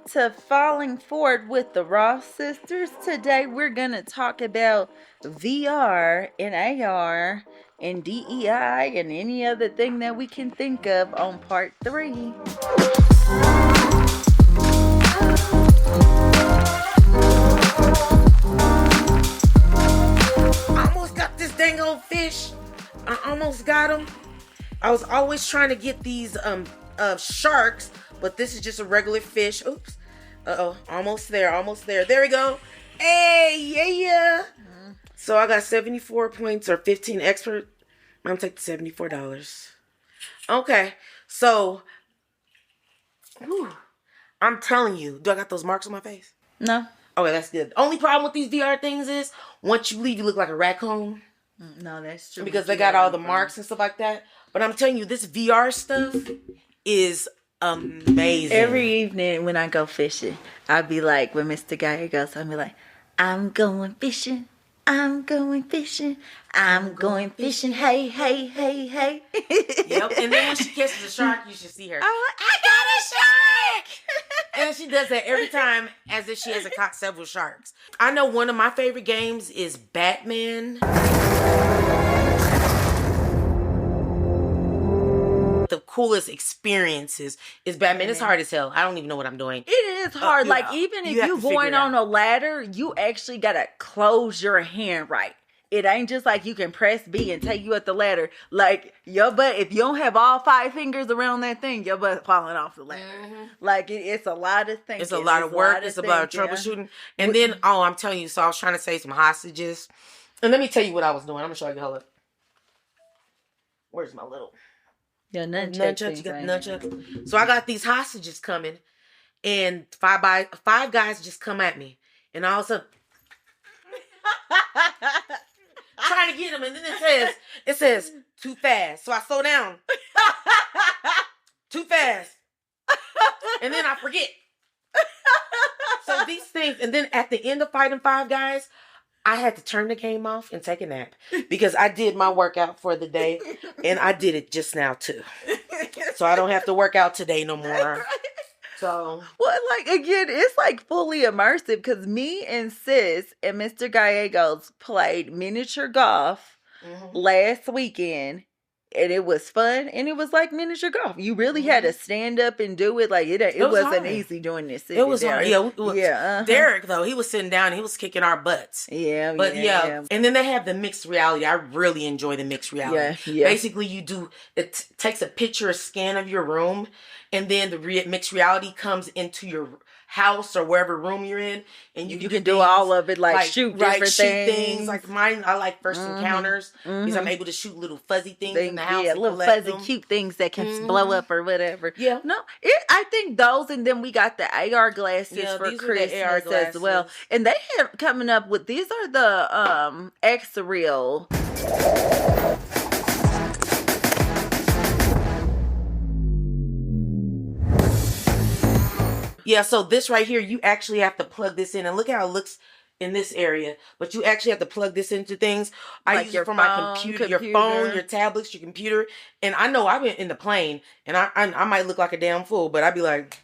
to Falling Forward with the Ross Sisters. Today we're going to talk about VR and AR and DEI and any other thing that we can think of on part 3. I almost got this dang old fish. I almost got him. I was always trying to get these sharks, but this is just a regular fish. Oops. Uh-oh. Almost there. There we go. Hey, yeah. So I got 74 points or 15 expert. I'm gonna take the $74. Okay. So I'm telling you, do I got those marks on my face? No. Okay, that's good. The only problem with these VR things is once you leave, you look like a raccoon. No, that's true. Because they got all the marks and stuff like that. But I'm telling you, this VR stuff is amazing. Every evening when I go fishing, I'll be like, when Mr. Guy goes, I'll be like, I'm going fishing. I'm going fishing. I'm going fishing. Hey, hey, hey, hey. Yep. And then when she catches a shark, you should see her. I got a shark. And she does that every time as if she has caught several sharks. I know one of my favorite games is Batman. The coolest experiences is Batman. It's hard as hell. I don't even know what I'm doing. It is hard. Like, even if you're going on a ladder, you actually got to close your hand right. It ain't just like you can press B and take you up the ladder. Like, your butt, if you don't have all 5 fingers around that thing, your butt falling off the ladder. Mm-hmm. Like, it's a lot of things. It's a lot of work. It's a lot of troubleshooting. And then, I'm telling you, so I was trying to save some hostages. And let me tell you what I was doing. I'm going to show you. Hold up. Where's my little... Yeah, nunchuck. You got the nunchuck. So I got these hostages coming, and five guys just come at me, and all of a sudden, trying to get them, and then it says too fast. So I slow down, too fast, and then I forget. So these things, and then at the end of fighting 5 guys, I had to turn the game off and take a nap because I did my workout for the day and I did it just now too. So I don't have to work out today no more. So. Well, like, again, it's like fully immersive because me and Sis and Mr. Gallegos played miniature golf last weekend. And it was fun, and it was like miniature golf. You really had to stand up and do it. Like, it wasn't easy doing this. It was hard. Yeah. Derek, though, he was sitting down and he was kicking our butts. Yeah. But yeah. And then they have the mixed reality. I really enjoy the mixed reality. Yeah. Basically, it takes a picture, a scan of your room, and then the mixed reality comes into your house or wherever room you're in, and you can do all of it, like shoot different things. Like mine, I like first encounters because I'm able to shoot little fuzzy things in the house. Yeah, little fuzzy cute things that can blow up or whatever. Yeah. No, I think those, and then we got the AR glasses for Christmas as well. And they have coming up with, these are the XReal. Yeah, so this right here, you actually have to plug this in. And look how it looks in this area. But you actually have to plug this into things. I use it for my computer, your phone, your tablets, your computer. And I know I've been in the plane, and I might look like a damn fool, but I'd be like...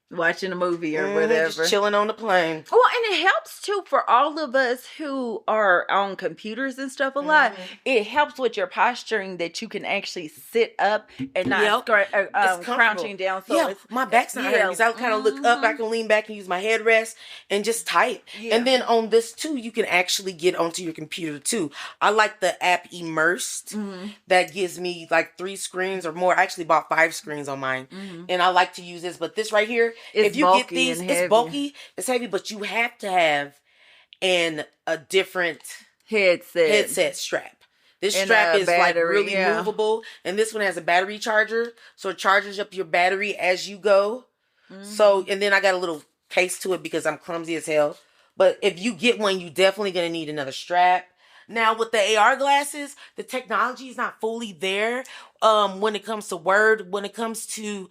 watching a movie or whatever. Just chilling on the plane. Well, and it helps too for all of us who are on computers and stuff a lot. It helps with your posturing that you can actually sit up and not crouching down. So my back's not hurting because I kind of look up. I can lean back and use my headrest and just type. Yeah. And then on this too, you can actually get onto your computer too. I like the app Immersed. That gives me like 3 screens or more. I actually bought 5 screens on mine. And I like to use this. But this right here, if you get these, it's bulky, it's heavy, but you have to have a different headset strap. This strap is like really movable, and this one has a battery charger, so it charges up your battery as you go. So, and then I got a little case to it because I'm clumsy as hell. But if you get one, you definitely gonna need another strap. Now with the AR glasses, the technology is not fully there. When it comes to Word, when it comes to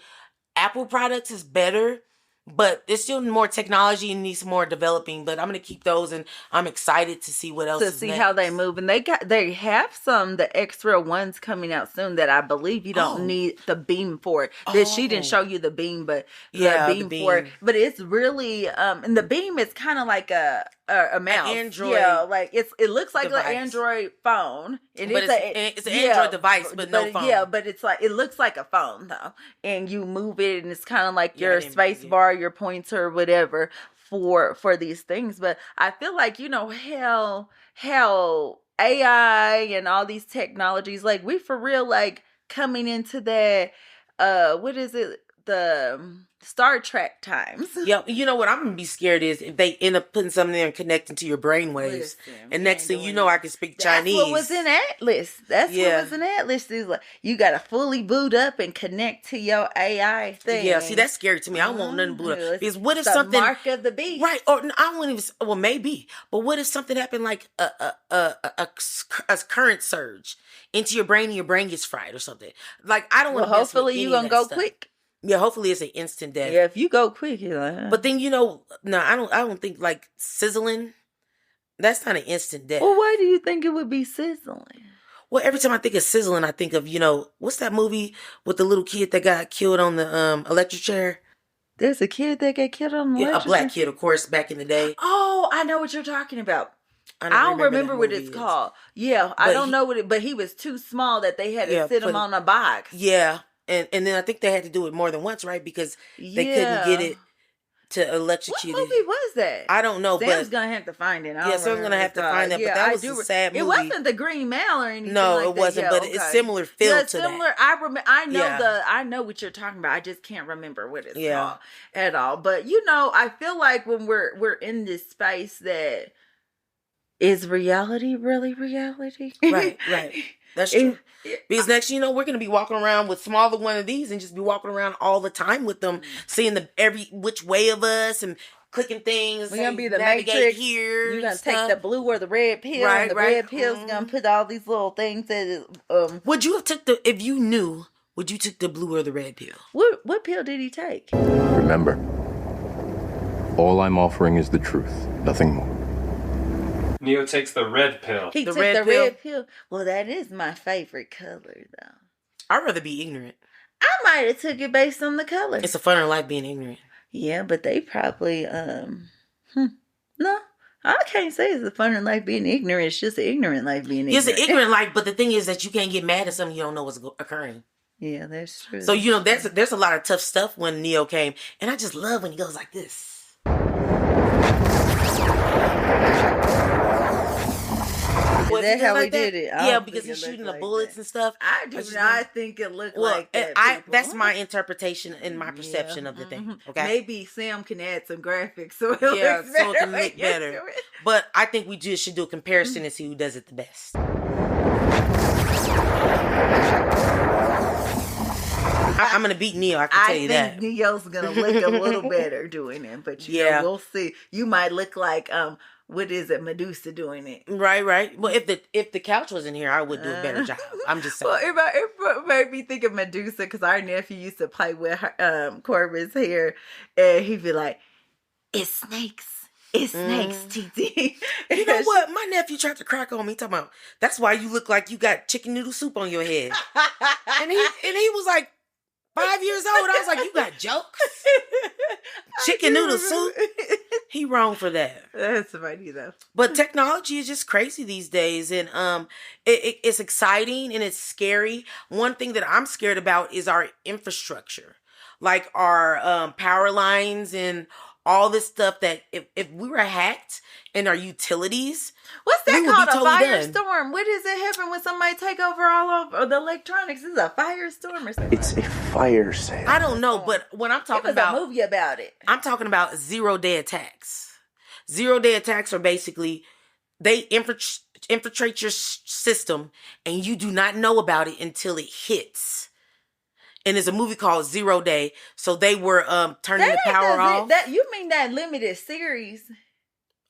Apple products, is better. But there's still more technology and needs more developing. But I'm gonna keep those, and I'm excited to see what else to is see next. how they move. And they have some the XReal ones coming out soon that I believe you don't need the beam for it. That she didn't show you the beam, but the beam for it. But it's really and the beam is kind of like a mouse. An Android, yeah, like it looks like device. an Android phone, and but it's an Android device, but no phone. Yeah, but it's like it looks like a phone though, and you move it, and it's kind of like your space bar, your pointer, whatever for these things. But I feel like how AI and all these technologies, like we for real, like coming into that what is it, the Star Trek times. Yeah, you know what I'm gonna be scared is if they end up putting something there and connecting to your brainwaves, and next thing you know, I can speak Chinese. That's what was in Atlas. What was in Atlas. Is like you got to fully boot up and connect to your AI thing. Yeah, see, that's scary to me. I don't want nothing boot up because what if something mark of the beast, right? Or I don't even. Well, maybe, but what if something happened like a current surge into your brain and your brain gets fried or something? Like I don't want. Well, hopefully you gonna go quick. Yeah, hopefully it's an instant death. Yeah, if you go quick, you're like, But then no, I don't think like sizzling. That's not an instant death. Well, why do you think it would be sizzling? Well, every time I think of sizzling, I think of what's that movie with the little kid that got killed on the electric chair? There's a kid that got killed on the electric chair. A black kid, of course, back in the day. Oh, I know what you're talking about. I don't remember what it's called. Yeah, I don't know what but he was too small that they had to sit him on a box. Yeah. And then I think they had to do it more than once, right? Because they couldn't get it to electrocute. What movie was that? I don't know. Sam's gonna have to find it. Sam's gonna have to find that. But that was a sad movie. It wasn't the Green Mile or anything. No, like it wasn't. But it's similar feel to that. I know what you're talking about. I just can't remember what it's called at all. But I feel like when we're in this space, that is reality really reality? Right. That's true. Because next, we're going to be walking around with smaller one of these and just be walking around all the time with them, seeing every which way of us and clicking things. We're going to be the Matrix. Here. You're going to take the blue or the red pill. Right, and the red pill's going to put all these little things that would you have took if you knew, would you take the blue or the red pill? What pill did he take? Remember, all I'm offering is the truth, nothing more. Neo takes the red pill. He took the red pill. Well, that is my favorite color, though. I'd rather be ignorant. I might have took it based on the color. It's a funner life being ignorant. Yeah, but they probably no. I can't say it's a funner life being ignorant. It's just an ignorant life being ignorant. It's an ignorant life, but the thing is that you can't get mad at something you don't know what's occurring. Yeah, that's true. So there's a lot of tough stuff when Neo came, and I just love when he goes like this. Is that how he did it? Yeah, because he's shooting the bullets and stuff. I do not think it looked like that. That's my interpretation and my perception of the thing. Okay, maybe Sam can add some graphics so it can look better. But I think we just should do a comparison and see who does it the best. I'm gonna beat Neo. I can tell you that. I think Neo's gonna look a little better doing it, but we'll see. You might look like what is it, Medusa doing it? Right. Well, if the couch was in here, I would do a better job. I'm just saying. Well, it made me think of Medusa because our nephew used to play with Corbin's hair, and he'd be like, "It's snakes." It's snakes, TT. You know what? My nephew tried to crack on me, talking about that's why you look like you got chicken noodle soup on your head, and he was like 5 years old. I was like, you got jokes? Chicken noodle soup? He wrong for that. That's funny though. But technology is just crazy these days, and it's exciting and it's scary. One thing that I'm scared about is our infrastructure, like our power lines and all this stuff that if we were hacked in our utilities, what's that called? A firestorm? What does it happen when somebody take over all of the electronics? Is it a firestorm or something? It's a fire sale. I don't know, but when I'm talking about a movie about it, I'm talking about 0-day attacks. 0-day attacks are basically they infiltrate your system and you do not know about it until it hits. And there's a movie called 0-Day. So they were turning the power off. You mean that limited series?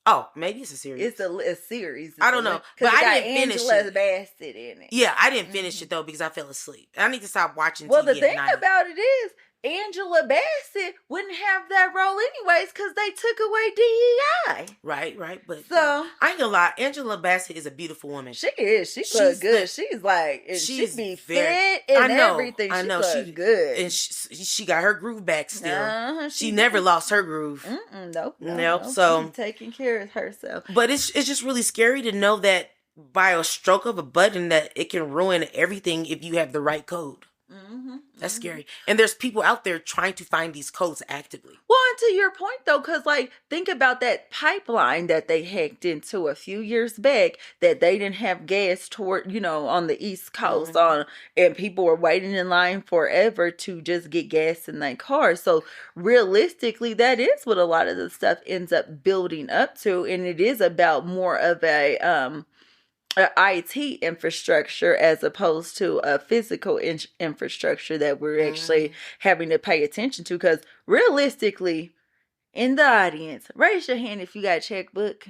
Oh, maybe it's a series. It's a series. I don't know. But I didn't finish Angela Bassett in it. Yeah, I didn't finish it though because I fell asleep. I need to stop watching Well, TV the thing about it is Angela Bassett wouldn't have that role anyways because they took away DEI. Right. But so I ain't gonna lie, Angela Bassett is a beautiful woman. She is. She's good. She's like, she be fit and everything. I know. She good. And she got her groove back still. She did. never lost her groove. Nope. So she's taking care of herself. But it's just really scary to know that by a stroke of a button that it can ruin everything if you have the right code. That's scary. And there's people out there trying to find these codes actively. Well, and to your point though, because like think about that pipeline that they hacked into a few years back that they didn't have gas toward, on the East Coast and people were waiting in line forever to just get gas in their car. So realistically, that is what a lot of the stuff ends up building up to. And it is about more of a IT infrastructure as opposed to a physical infrastructure that we're actually having to pay attention to. Because realistically, in the audience, raise your hand if you got a checkbook.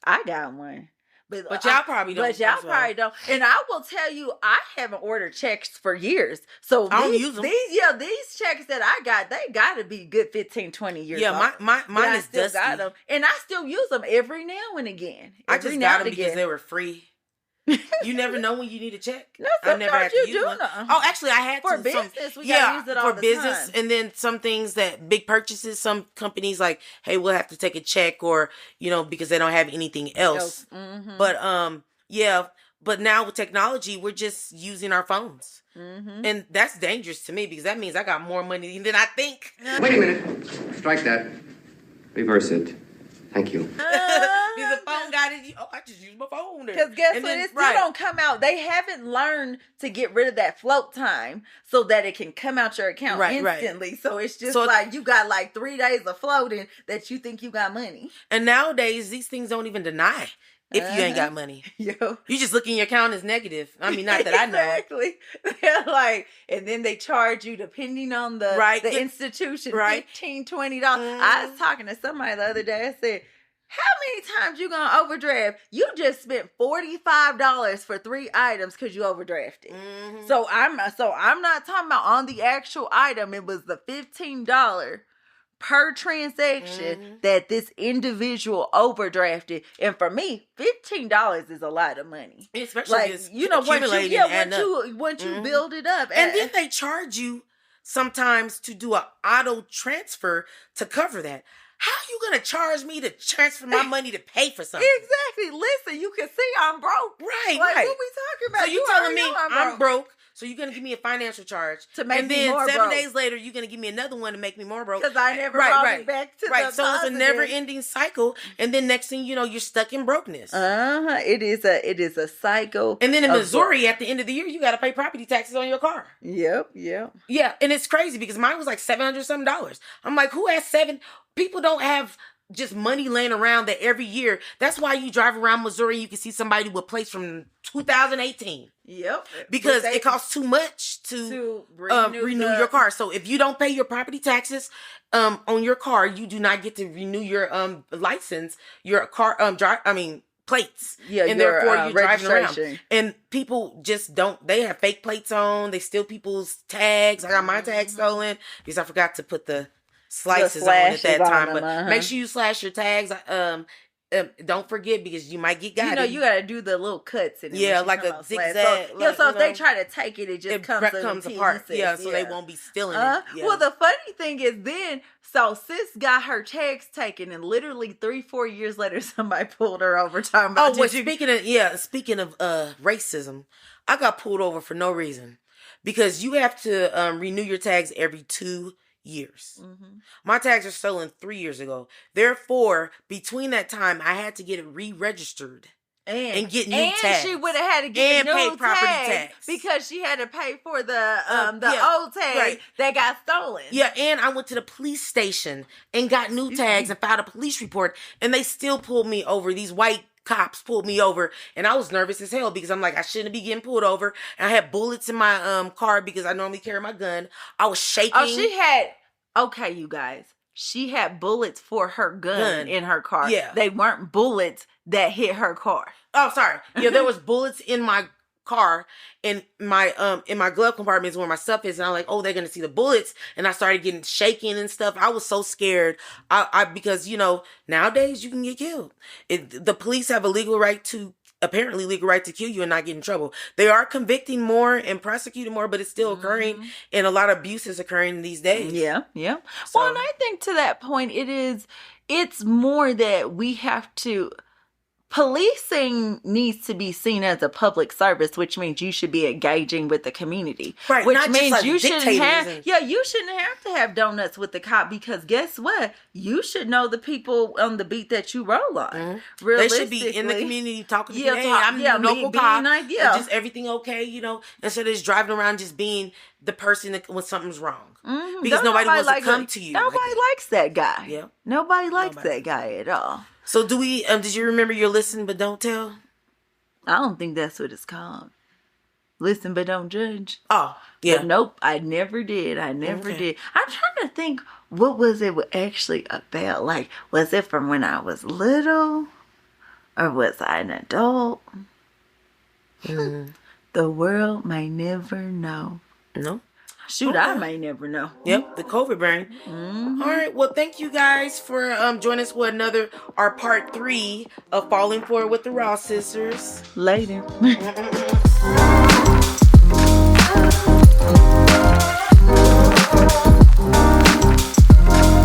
I got one. But y'all probably don't. But y'all probably don't. And I will tell you, I haven't ordered checks for years. So I don't use them. These checks that I got, they got to be good 15, 20 years old. Yeah, mine is dusty. Got them. And I still use them every now and again. I just got them because they were free. You never know when you need a check. No, I never had to use one. Oh, actually, I had for to. Business, we gotta use it all for business, and then some things that big purchases. Some companies like, hey, we'll have to take a check, or because they don't have anything else. But But now with technology, we're just using our phones, and that's dangerous to me because that means I got more money than I think. Wait a minute. Strike that. Reverse it. Thank you. Because the phone got it. I just use my phone. Because guess what? It still don't come out. They haven't learned to get rid of that float time so that it can come out your account instantly. So it's just like you got like 3 days of floating that you think you got money. And nowadays, these things don't even deny if you ain't got money. You just look in your account as negative. I mean, not that I know. Exactly. They're like, and then they charge you depending on the institution, $15, $20. I was talking to somebody the other day. I said, how many times you gonna overdraft? You just spent $45 for 3 items because you overdrafted. So I'm not talking about on the actual item. It was the $15 per transaction that this individual overdrafted. And for me, $15 is a lot of money. Especially once you build it up. And then they charge you sometimes to do an auto transfer to cover that. How are you going to charge me to transfer my money to pay for something? Exactly. Listen, you can see I'm broke. Right. What we talking about? So you telling me I'm broke. So you're going to give me a financial charge to make me more broke. And then 7 days later, you're going to give me another one to make me more broke. Because I never brought me back to the positive. So it's a never-ending cycle. And then next thing you know, you're stuck in brokenness. It is a cycle. And then in Missouri, at the end of the year, you got to pay property taxes on your car. Yep. Yeah, and it's crazy because mine was like $700 something. I'm like, who has people don't have just money laying around that every year. That's why you drive around Missouri, you can see somebody with plates from 2018. Yep. Because it costs too much to renew your car. So if you don't pay your property taxes on your car, you do not get to renew your license, your car plates. Yeah, and therefore you're driving around. And people just don't, they have fake plates on, they steal people's tags. I got my tags stolen because I forgot to put the slices on at that time. But make sure you slash your tags. Don't forget because you might get got. You got to do the little cuts in it. Yeah, like a zigzag. So if they try to take it, it just comes apart. Yeah, so they won't be stealing it. Yeah. Well, the funny thing is so sis got her tags taken, and literally 3-4 years later, somebody pulled her over talking about. Speaking of racism, I got pulled over for no reason because you have to renew your tags every 2 years. My tags are stolen 3 years ago. Therefore, between that time, I had to get it re-registered and get new tags. And she would have had to get a new property tax because she had to pay for the old tag that got stolen. Yeah, and I went to the police station and got new tags and filed a police report, and they still pulled me over. These white cops pulled me over, and I was nervous as hell because I'm like, I shouldn't be getting pulled over. And I had bullets in my car because I normally carry my gun. I was shaking. You guys. She had bullets for her gun in her car. Yeah. They weren't bullets that hit her car. Oh, sorry. Yeah, there was bullets in my car, and my glove compartment is where my stuff is, and I'm like, oh, they're gonna see the bullets, and I started getting shaking and stuff. I was so scared. Because nowadays you can get killed. The police have apparently legal right to kill you and not get in trouble. They are convicting more and prosecuting more, but it's still occurring, and a lot of abuse is occurring these days. Yeah. So, Well, and I think to that point, it's more that we have to. Policing needs to be seen as a public service, which means you should be engaging with the community. Right, which not just means like you shouldn't dictators you shouldn't have to have donuts with the cop, because guess what? You should know the people on the beat that you roll on. They should be in the community talking to you. Hey, I'm the local cop. Just everything okay, instead of just driving around just being the person when something's wrong. Because nobody wants to come to you. Nobody likes that guy. Yeah. Nobody likes that guy at all. So did you remember your listen but don't tell? I don't think that's what it's called. Listen but don't judge. Oh, yeah. But nope, I never did. I never did. I'm trying to think, what was it actually about? Like, was it from when I was little? Or was I an adult? The world may never know. No. Shoot, I may never know. Yep, the COVID brain. All right, well, thank you guys for joining us with our part 3 of Falling For It with the Ross Sisters. Later.